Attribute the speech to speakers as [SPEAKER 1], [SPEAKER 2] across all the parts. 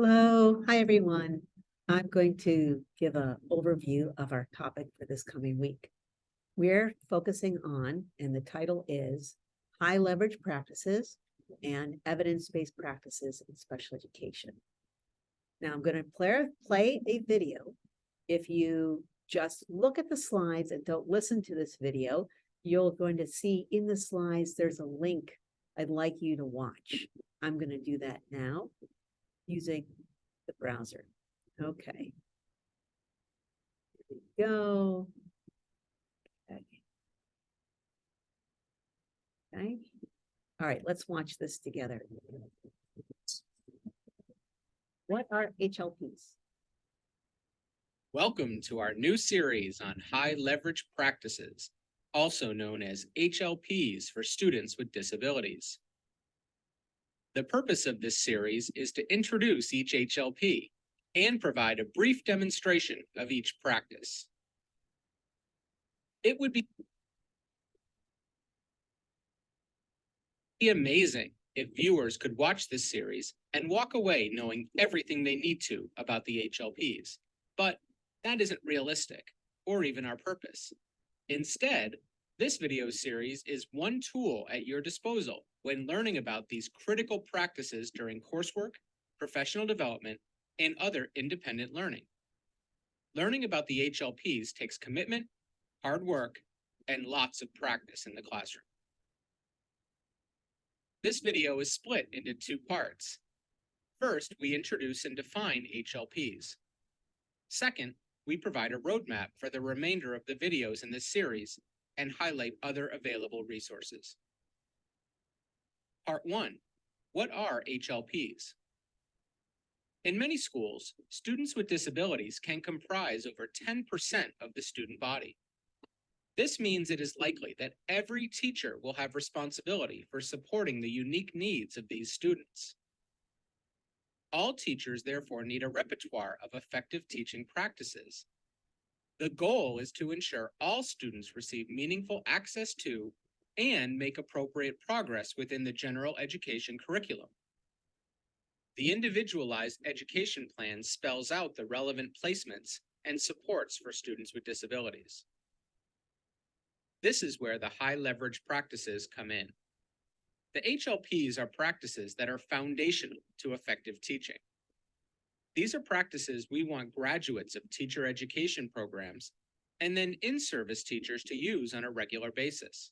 [SPEAKER 1] Hello, hi everyone. I'm going to give an overview of our topic for this coming week. We're focusing on, and the title is High Leverage Practices and Evidence-Based Practices in Special Education. Now I'm going to play a video. If you just look at the slides and don't listen to this video, you're going to see in the slides there's a link I'd like you to watch. I'm going to do that now using the browser. Okay. Here we go. Okay. Okay. All right, let's watch this together. What are HLPs?
[SPEAKER 2] Welcome to our new series on high leverage practices, also known as HLPs for students with disabilities. The purpose of this series is to introduce each HLP and provide a brief demonstration of each practice. It would be amazing if viewers could watch this series and walk away knowing everything they need to about the HLPs, but that isn't realistic or even our purpose. Instead, this video series is one tool at your disposal when learning about these critical practices during coursework, professional development, and other independent learning. Learning about the HLPs takes commitment, hard work, and lots of practice in the classroom. This video is split into two parts. First, we introduce and define HLPs. Second, we provide a roadmap for the remainder of the videos in this series and highlight other available resources. Part 1. What are HLPs? In many schools, students with disabilities can comprise over 10% of the student body. This means it is likely that every teacher will have responsibility for supporting the unique needs of these students. All teachers therefore need a repertoire of effective teaching practices. The goal is to ensure all students receive meaningful access to and make appropriate progress within the general education curriculum. The individualized education plan spells out the relevant placements and supports for students with disabilities. This is where the high leverage practices come in. The HLPs are practices that are foundational to effective teaching. These are practices we want graduates of teacher education programs and then in-service teachers to use on a regular basis.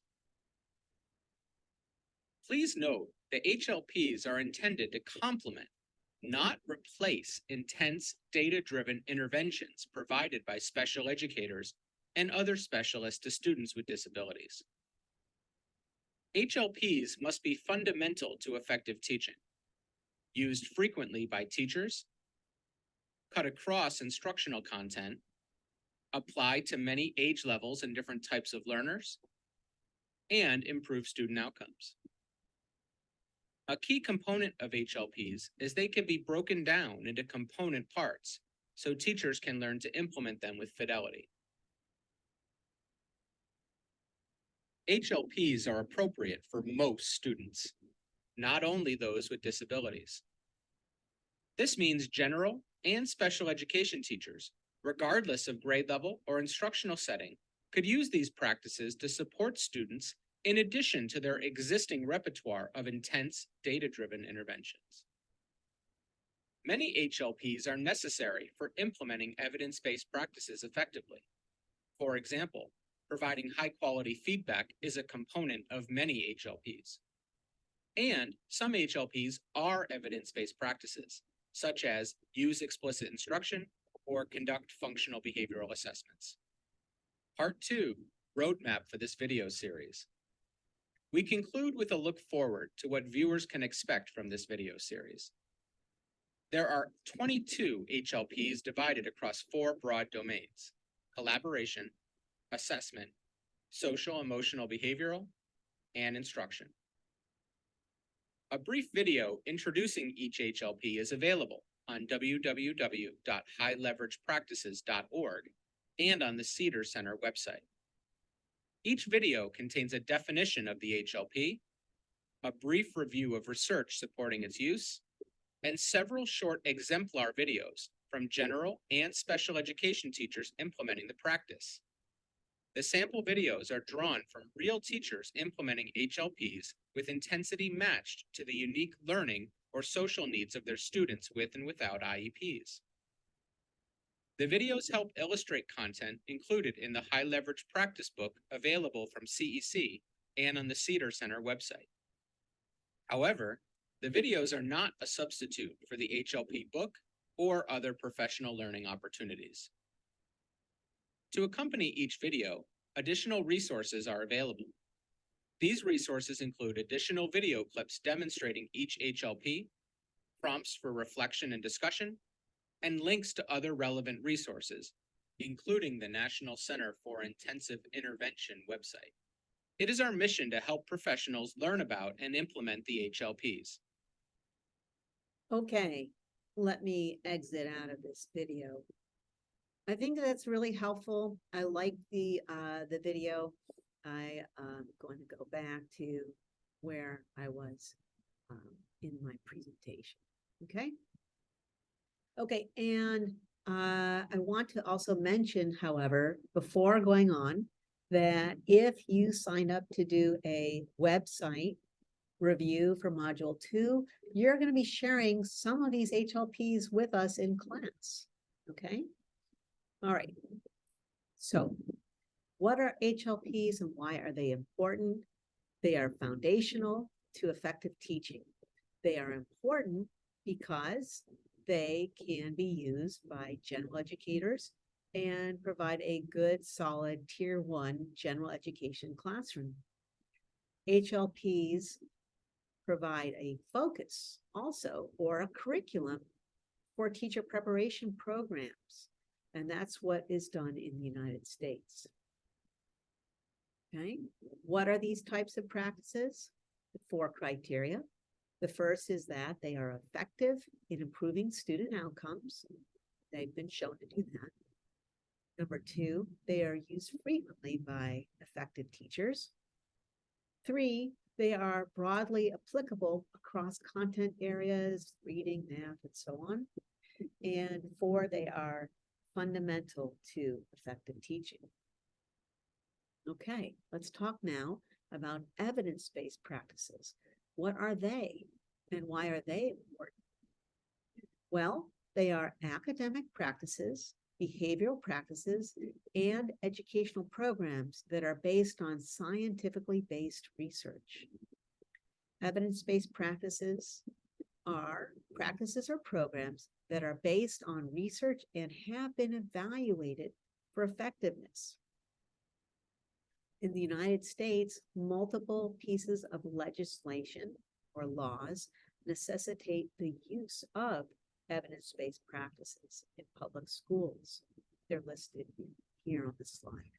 [SPEAKER 2] Please note that HLPs are intended to complement, not replace, intense data-driven interventions provided by special educators and other specialists to students with disabilities. HLPs must be fundamental to effective teaching, used frequently by teachers, cut across instructional content, apply to many age levels and different types of learners, and improve student outcomes. A key component of HLPs is they can be broken down into component parts so teachers can learn to implement them with fidelity. HLPs are appropriate for most students, not only those with disabilities. This means general and special education teachers, regardless of grade level or instructional setting, could use these practices to support students in addition to their existing repertoire of intense data-driven interventions. Many HLPs are necessary for implementing evidence-based practices effectively. For example, providing high-quality feedback is a component of many HLPs. And some HLPs are evidence-based practices, such as use explicit instruction or conduct functional behavioral assessments. Part 2, roadmap for this video series. We conclude with a look forward to what viewers can expect from this video series. There are 22 HLPs divided across 4 broad domains: collaboration, assessment, social emotional behavioral, and instruction. A brief video introducing each HLP is available on www.highleveragepractices.org and on the Cedar Center website. Each video contains a definition of the HLP, a brief review of research supporting its use, and several short exemplar videos from general and special education teachers implementing the practice. The sample videos are drawn from real teachers implementing HLPs with intensity matched to the unique learning or social needs of their students with and without IEPs. The videos help illustrate content included in the High Leverage Practice Book available from CEC and on the Cedar Center website. However, the videos are not a substitute for the HLP book or other professional learning opportunities. To accompany each video, additional resources are available. These resources include additional video clips demonstrating each HLP, prompts for reflection and discussion, and links to other relevant resources, including the National Center for Intensive Intervention website. It is our mission to help professionals learn about and implement the HLPs.
[SPEAKER 1] Okay, let me exit out of this video. I think that's really helpful. I like the video. I am going to go back to where I was in my presentation. Okay. Okay, and I want to also mention, however, before going on, that if you sign up to do a website review for Module 2, you're going to be sharing some of these HLPs with us in class. Okay. All right. So what are HLPs and why are they important? They are foundational to effective teaching. They are important because they can be used by general educators and provide a good, solid Tier 1 general education classroom. HLPs provide a focus also or a curriculum for teacher preparation programs. And that's what is done in the United States. Okay, what are these types of practices? The 4 criteria. The first is that they are effective in improving student outcomes. They've been shown to do that. Number 2, they are used frequently by effective teachers. 3, they are broadly applicable across content areas, reading, math, and so on. And 4, they are fundamental to effective teaching. Okay, let's talk now about evidence-based practices. What are they and why are they important? Well, they are academic practices, behavioral practices, and educational programs that are based on scientifically based research. Evidence-based practices are practices or programs that are based on research and have been evaluated for effectiveness. In the United States, multiple pieces of legislation or laws necessitate the use of evidence-based practices in public schools. They're listed here on the slide.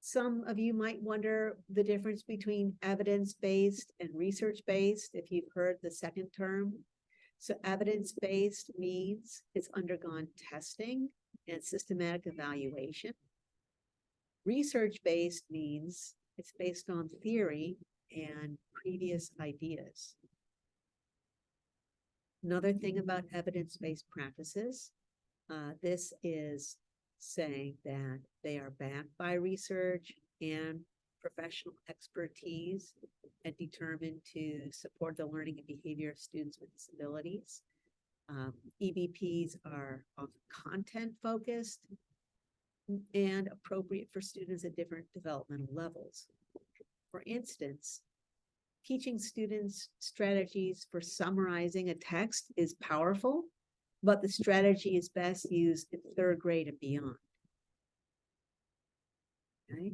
[SPEAKER 1] Some of you might wonder the difference between evidence-based and research-based, if you've heard the second term. So evidence-based means it's undergone testing and systematic evaluation. Research-based means it's based on theory and previous ideas. Another thing about evidence-based practices, this is saying that they are backed by research and professional expertise and determined to support the learning and behavior of students with disabilities. EBPs are often content focused and appropriate for students at different developmental levels. For instance, teaching students strategies for summarizing a text is powerful, but the strategy is best used in 3rd grade and beyond. Okay.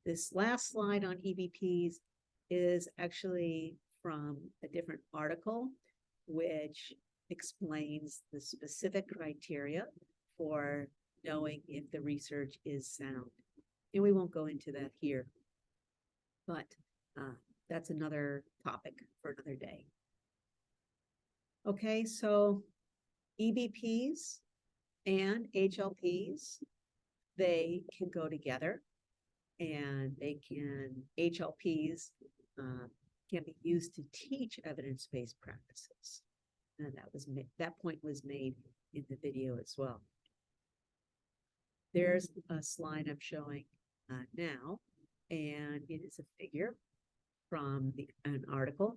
[SPEAKER 1] This last slide on EBPs is actually from a different article, which explains the specific criteria for knowing if the research is sound. And we won't go into that here, but that's another topic for another day. Okay, so EBPs and HLPs, they can go together, and they can, HLPs can be used to teach evidence-based practices. And that point was made in the video as well. There's a slide I'm showing now, and it is a figure from an article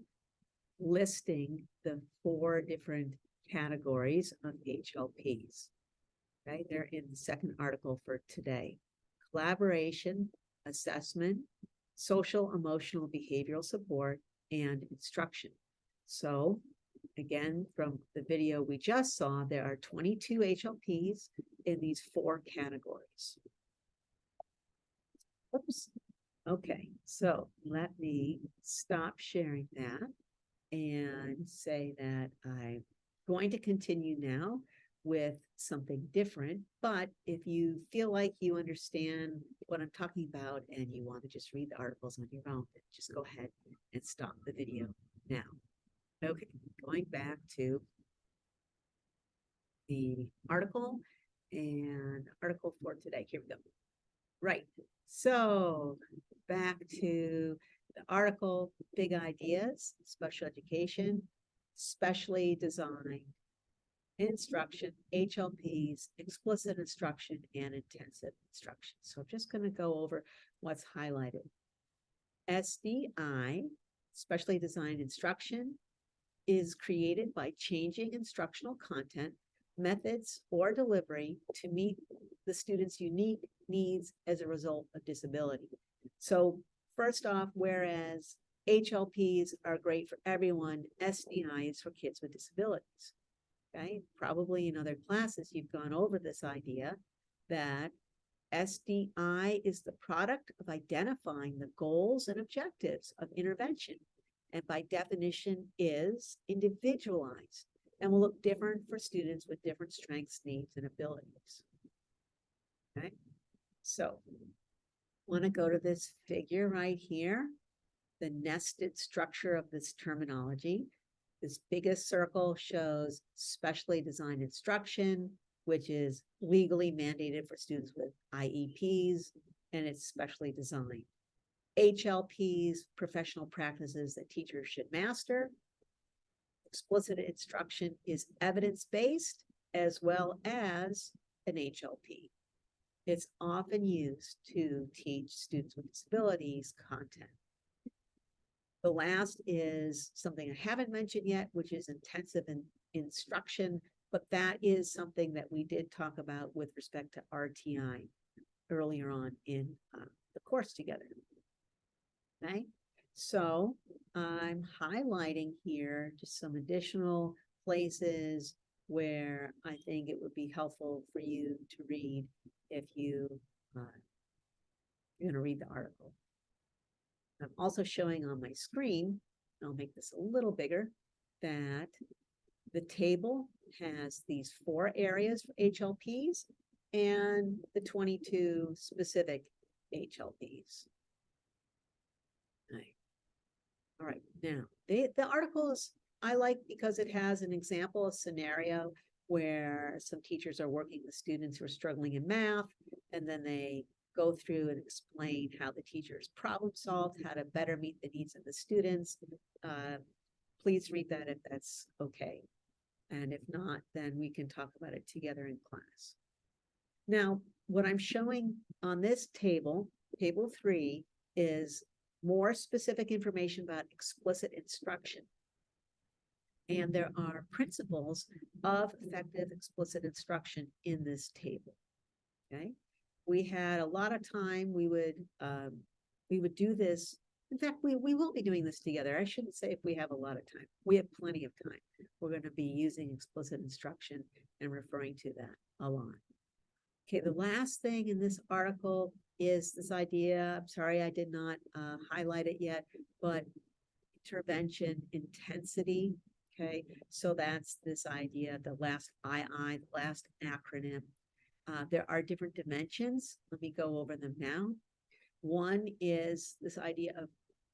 [SPEAKER 1] listing the 4 different categories of HLPs. Okay, they're in the second article for today. Collaboration, assessment, social, emotional, behavioral support, and instruction. So again, from the video we just saw, there are 22 HLPs in these 4 categories. Oops. Okay, so let me stop sharing that and say that I'm going to continue now with something different. But if you feel like you understand what I'm talking about and you want to just read the articles on your own, then just go ahead and stop the video now. Okay, going back to the article and article for today. Here we go. Right. So back to the article, big ideas, special education, specially designed instruction, HLPs, explicit instruction, and intensive instruction. So I'm just going to go over what's highlighted. SDI, specially designed instruction, is created by changing instructional content, methods, or delivery to meet the student's unique needs as a result of disability. So first off, whereas HLPs are great for everyone, SDI is for kids with disabilities. Okay, probably in other classes, you've gone over this idea that SDI is the product of identifying the goals and objectives of intervention, and by definition is individualized and will look different for students with different strengths, needs, and abilities. Okay, so want to go to this figure right here, the nested structure of this terminology. This biggest circle shows specially designed instruction, which is legally mandated for students with IEPs, and it's specially designed. HLPs, professional practices that teachers should master. Explicit instruction is evidence-based as well as an HLP. It's often used to teach students with disabilities content. The last is something I haven't mentioned yet, which is intensive instruction, but that is something that we did talk about with respect to RTI earlier on in the course together. Okay, so I'm highlighting here just some additional places where I think it would be helpful for you to read if you're going to read the article. I'm also showing on my screen, I'll make this a little bigger, that the table has these 4 areas for HLPs and the 22 specific HLPs. All right, now the articles I like because it has an example, a scenario where some teachers are working with students who are struggling in math, and then they go through and explain how the teachers problem solved, how to better meet the needs of the students. Please read that if that's okay. And if not, then we can talk about it together in class. Now, what I'm showing on this table, table 3, is more specific information about explicit instruction. And there are principles of effective explicit instruction in this table. Okay, we had a lot of time. We would do this. In fact, we will be doing this together. I shouldn't say if we have a lot of time. We have plenty of time. We're going to be using explicit instruction and referring to that a lot. Okay, the last thing in this article is this idea. I'm sorry I did not highlight it yet, but intervention intensity. Okay, so that's this idea, the last II, the last acronym. There are different dimensions. Let me go over them now. One is this idea of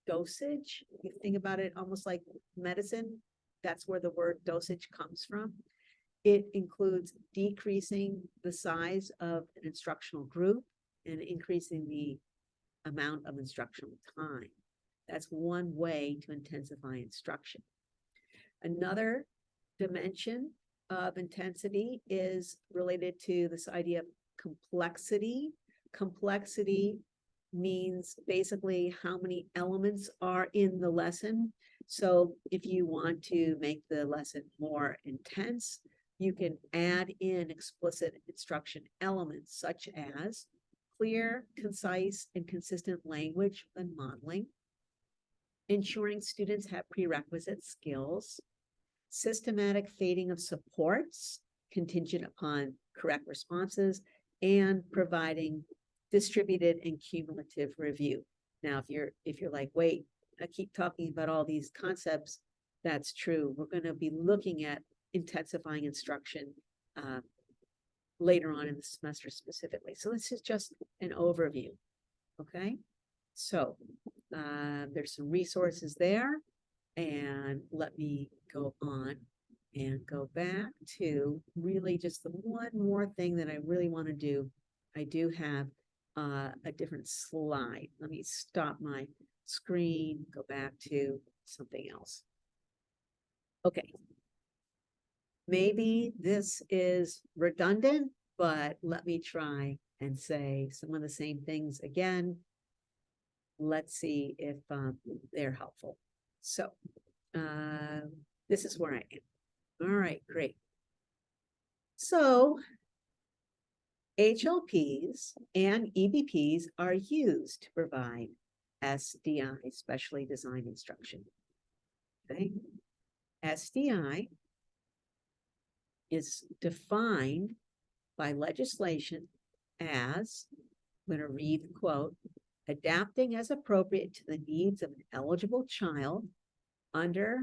[SPEAKER 1] dosage. You think about it almost like medicine. That's where the word dosage comes from. It includes decreasing the size of an instructional group and increasing the amount of instructional time. That's one way to intensify instruction. Another dimension of intensity is related to this idea of complexity. Complexity means basically how many elements are in the lesson. So if you want to make the lesson more intense, you can add in explicit instruction elements such as clear, concise, and consistent language and modeling, ensuring students have prerequisite skills, systematic fading of supports contingent upon correct responses, and providing distributed and cumulative review. Now, if you're like, wait, I keep talking about all these concepts, that's true. We're going to be looking at intensifying instruction later on in the semester specifically. So this is just an overview, okay? So there's some resources there, and let me go on and go back to really just the one more thing that I really want to do. I do have a different slide. Let me stop my screen, go back to something else. Okay. Maybe this is redundant, but let me try and say some of the same things again. Let's see if they're helpful. So this is where I am. All right, great. So HLPs and EBPs are used to provide SDI, specially designed instruction. Okay. SDI is defined by legislation as, I'm going to read the quote, adapting as appropriate to the needs of an eligible child under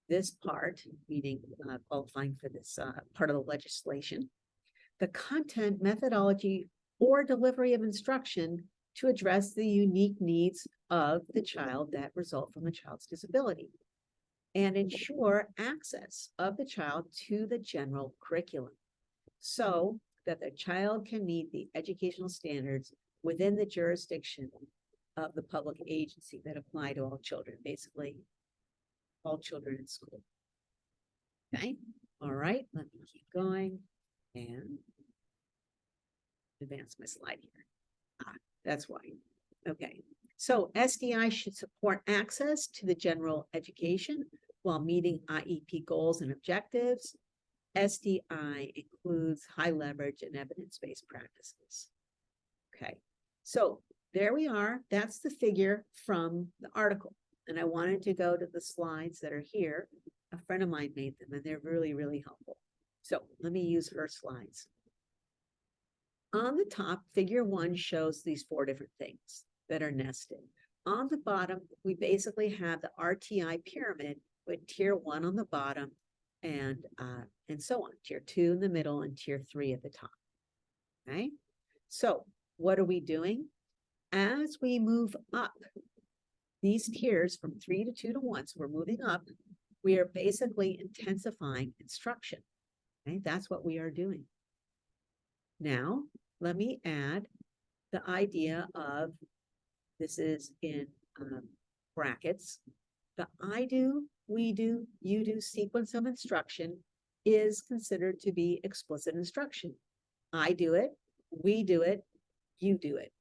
[SPEAKER 1] this part, meaning qualifying for this part of the legislation, the content, methodology, or delivery of instruction to address the unique needs of the child that result from the child's disability, and ensure access of the child to the general curriculum so that the child can meet the educational standards within the jurisdiction of the public agency that apply to all children, basically all children in school. Okay, all right, let me keep going and advance my slide here. That's why. Okay, so SDI should support access to the general education while meeting IEP goals and objectives. SDI includes high leverage and evidence-based practices. Okay, so there we are. That's the figure from the article. And I wanted to go to the slides that are here. A friend of mine made them, and they're really, really helpful. So let me use her slides. On the top, figure 1 shows these 4 different things that are nested. On the bottom, we basically have the RTI pyramid with tier 1 on the bottom and so on, tier 2 in the middle and tier 3 at the top. Okay, so what are we doing? As we move up these tiers from 3 to 2 to 1, so we're moving up, we are basically intensifying instruction. Okay, that's what we are doing. Now, let me add the idea of, this is in brackets, the I do, we do, you do sequence of instruction is considered to be explicit instruction. I do it, we do it, you do it,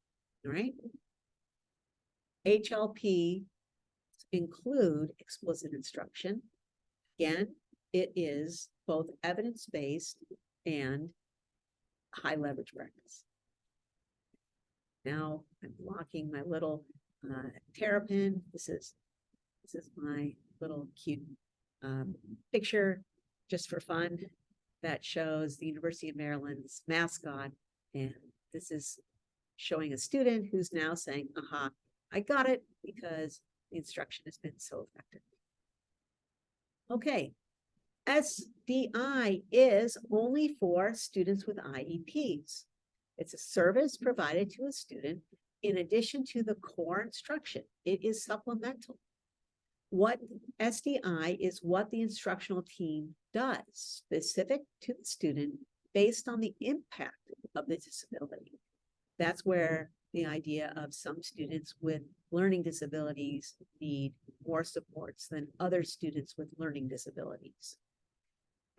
[SPEAKER 1] all right? HLP include explicit instruction. Again, it is both evidence-based and high leverage practice. Now I'm blocking my little terrapin. This is my little cute picture just for fun that shows the University of Maryland's mascot. And this is showing a student who's now saying, aha, I got it because the instruction has been so effective. Okay, SDI is only for students with IEPs. It's a service provided to a student in addition to the core instruction. It is supplemental. What SDI is what the instructional team does specific to the student based on the impact of the disability. That's where the idea of some students with learning disabilities need more supports than other students with learning disabilities.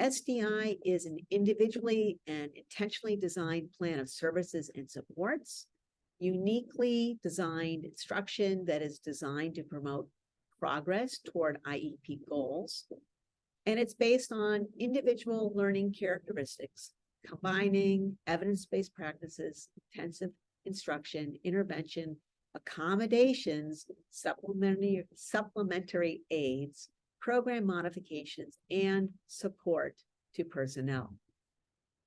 [SPEAKER 1] SDI is an individually and intentionally designed plan of services and supports, uniquely designed instruction that is designed to promote progress toward IEP goals. And it's based on individual learning characteristics, combining evidence-based practices, intensive instruction, intervention, accommodations, supplementary aids, program modifications, and support to personnel.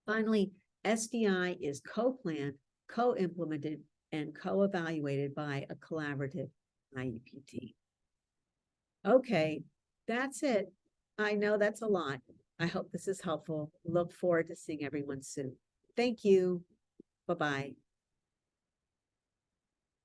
[SPEAKER 1] Finally, SDI is co-planned, co-implemented, and co-evaluated by a collaborative IEP team. Okay, that's it. I know that's a lot. I hope this is helpful. Look forward to seeing everyone soon. Thank you. Bye-bye.